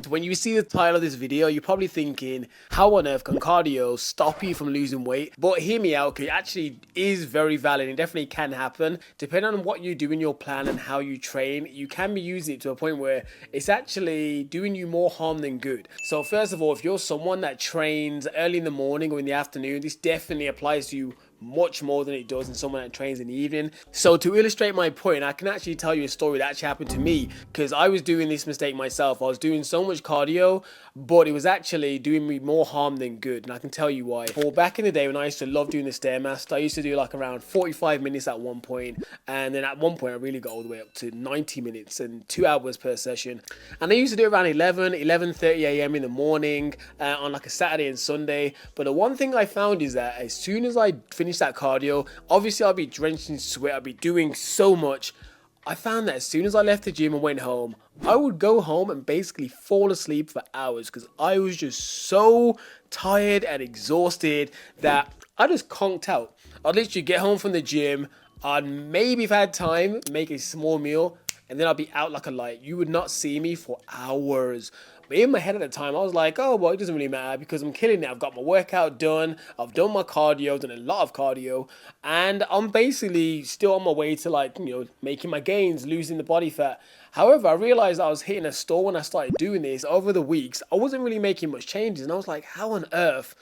when you see the title of this video, you're probably thinking, how on earth can cardio stop you from losing weight? But hear me out, 'cause it actually is very valid. It definitely can happen. Depending on what you do in your plan and how you train, you can be using it to a point where it's actually doing you more harm than good. So first of all, if you're someone that trains early in the morning or in the afternoon, this definitely applies to you much more than it does in someone that trains in the evening. So to illustrate my point, I can actually tell you a story that actually happened to me, because I was doing this mistake myself. I was doing so much cardio, but it was actually doing me more harm than good, and I can tell you why. Well, back in the day when I used to love doing the Stairmaster, I used to do like around 45 minutes at one point, and then at one point I really got all the way up to 90 minutes and 2 hours per session. And I used to do it around 11:30 a.m. in the morning on like a Saturday and Sunday. But the one thing I found is that as soon as I finished that cardio, obviously I'll be drenched in sweat, I'll be doing so much. I found that as soon as I left the gym and went home, I would go home and basically fall asleep for hours because I was just so tired and exhausted that I just conked out. I'd literally get home from the gym, I'd maybe, if I had time, make a small meal, and then I'd be out like a light. You would not see me for hours. But in my head at the time, I was like, oh, well, it doesn't really matter because I'm killing it. I've got my workout done. I've done my cardio, done a lot of cardio. And I'm basically still on my way to, like, making my gains, losing the body fat. However, I realized I was hitting a stall when I started doing this. Over the weeks, I wasn't really making much changes. And I was like, how on earth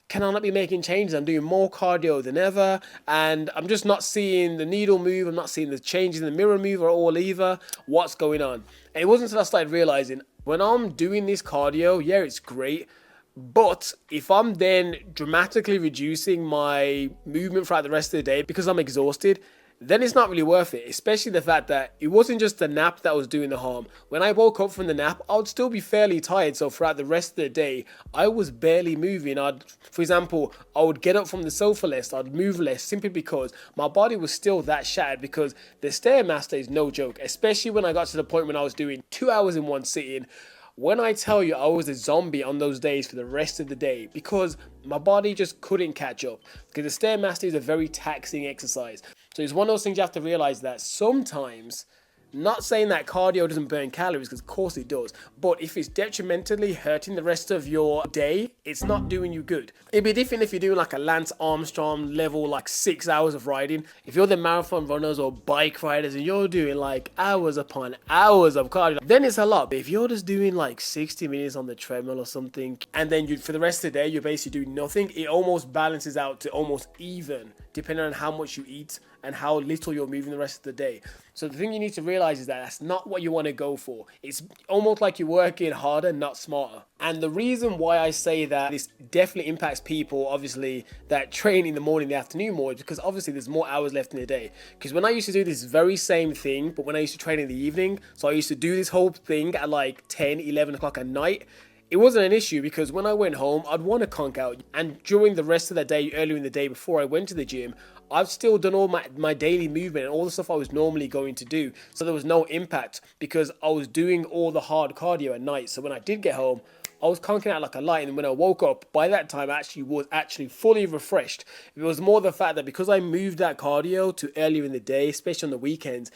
can I not be making changes? I'm doing more cardio than ever, and I'm just not seeing the needle move. I'm not seeing the changes in the mirror move or all either. What's going on? And it wasn't until I started realizing when I'm doing this cardio, yeah, it's great. But if I'm then dramatically reducing my movement throughout the rest of the day because I'm exhausted, then it's not really worth it, especially the fact that it wasn't just the nap that was doing the harm. When I woke up from the nap, I would still be fairly tired, so throughout the rest of the day, I was barely moving. For example, I would get up from the sofa less, I'd move less, simply because my body was still that shattered, because the Stairmaster is no joke, especially when I got to the point when I was doing 2 hours in one sitting. When I tell you I was a zombie on those days for the rest of the day, because my body just couldn't catch up, because the Stairmaster is a very taxing exercise. So it's one of those things you have to realize that sometimes, not saying that cardio doesn't burn calories, because of course it does, but if it's detrimentally hurting the rest of your day, it's not doing you good. It'd be different if you're doing like a Lance Armstrong level, like 6 hours of riding. If you're the marathon runners or bike riders and you're doing like hours upon hours of cardio, then it's a lot. But if you're just doing like 60 minutes on the treadmill or something, and then for the rest of the day, you're basically doing nothing, it almost balances out to almost even, depending on how much you eat and how little you're moving the rest of the day. So the thing you need to realize is that that's not what you want to go for. It's almost like you're working harder, not smarter. And the reason why I say that this definitely impacts people, obviously, that train in the morning, the afternoon more, is because obviously there's more hours left in the day. Because when I used to do this very same thing, but when I used to train in the evening, so I used to do this whole thing at like 10, 11 o'clock at night, it wasn't an issue because when I went home, I'd want to conk out. And during the rest of the day, earlier in the day before I went to the gym, I've still done all my daily movement and all the stuff I was normally going to do. So there was no impact because I was doing all the hard cardio at night. So when I did get home, I was conking out like a light. And when I woke up, by that time, I was actually fully refreshed. It was more the fact that because I moved that cardio to earlier in the day, especially on the weekends,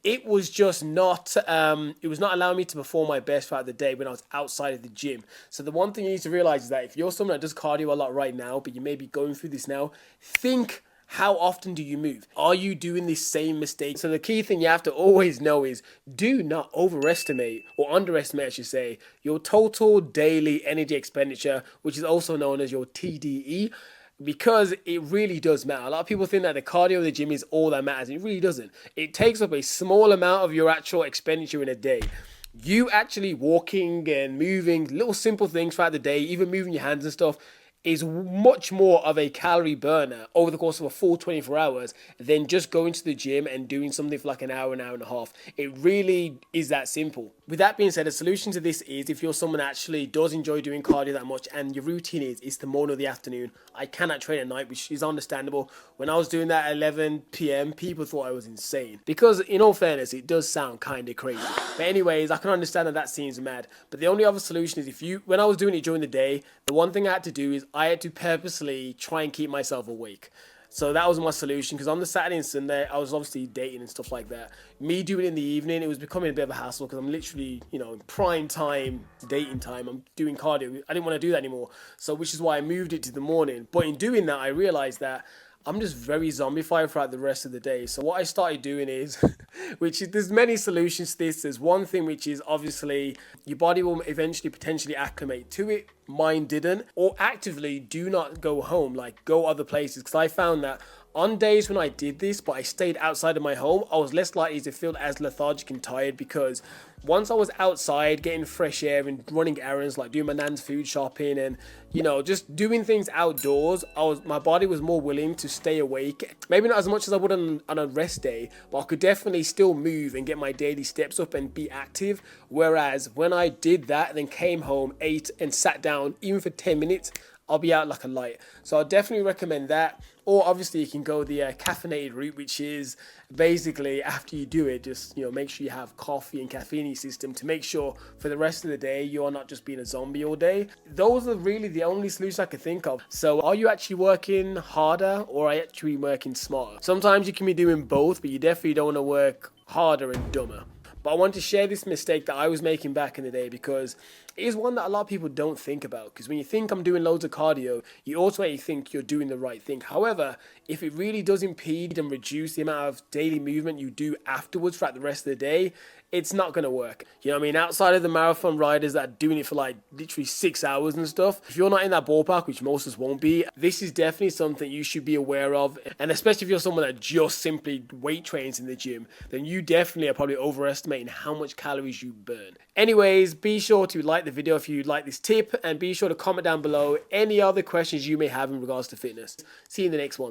it was just not, it was not allowing me to perform my best throughout the day when I was outside of the gym. So the one thing you need to realize is that if you're someone that does cardio a lot right now, but you may be going through this now, think, how often do you move? Are you doing the same mistake? So the key thing you have to always know is do not overestimate, or underestimate I should say, your total daily energy expenditure, which is also known as your TDE. Because it really does matter. A lot of people think that the cardio of the gym is all that matters. It really doesn't. It takes up a small amount of your actual expenditure in a day. You actually walking and moving, little simple things throughout the day, even moving your hands and stuff, is much more of a calorie burner over the course of a full 24 hours than just going to the gym and doing something for like an hour and a half. It really is that simple. With that being said, the solution to this is if you're someone that actually does enjoy doing cardio that much and your routine is it's the morning or the afternoon. I cannot train at night, which is understandable. When I was doing that at 11 p.m, people thought I was insane. Because in all fairness, it does sound kind of crazy. But anyways, I can understand that seems mad. But the only other solution is when I was doing it during the day, the one thing I had to do is I had to purposely try and keep myself awake. So that was my solution, because on the Saturday and Sunday, I was obviously dating and stuff like that. Me doing it in the evening, it was becoming a bit of a hassle, because I'm literally, you know, in prime time, dating time, I'm doing cardio. I didn't want to do that anymore. So which is why I moved it to the morning. But in doing that, I realized that I'm just very zombified throughout the rest of the day. So what I started doing is, which is, there's many solutions to this. There's one thing, which is obviously your body will eventually potentially acclimate to it. Mine didn't. Or actively do not go home, like go other places. Because I found that on days when I did this, but I stayed outside of my home, I was less likely to feel as lethargic and tired, because once I was outside getting fresh air and running errands, like doing my nan's food shopping and, you know, just doing things outdoors, my body was more willing to stay awake. Maybe not as much as I would on a rest day, but I could definitely still move and get my daily steps up and be active. Whereas when I did that, then came home, ate and sat down, even for 10 minutes, I'll be out like a light. So I definitely recommend that. Or obviously you can go the caffeinated route, which is basically after you do it, just, you know, make sure you have coffee and caffeine in your system to make sure for the rest of the day you're not just being a zombie all day. Those are really the only solutions I could think of. So are you actually working harder, or are you actually working smarter? Sometimes you can be doing both, but you definitely don't want to work harder and dumber. But I want to share this mistake that I was making back in the day, because it is one that a lot of people don't think about. Because when you think I'm doing loads of cardio, you automatically think you're doing the right thing. However, if it really does impede and reduce the amount of daily movement you do afterwards throughout the rest of the day, it's not going to work. You know what I mean? Outside of the marathon riders that are doing it for like literally 6 hours and stuff, if you're not in that ballpark, which most of us won't be, this is definitely something you should be aware of. And especially if you're someone that just simply weight trains in the gym, then you definitely are probably overestimating how much calories you burn. Anyways, be sure to like the video if you like this tip, and be sure to comment down below any other questions you may have in regards to fitness. See you in the next one.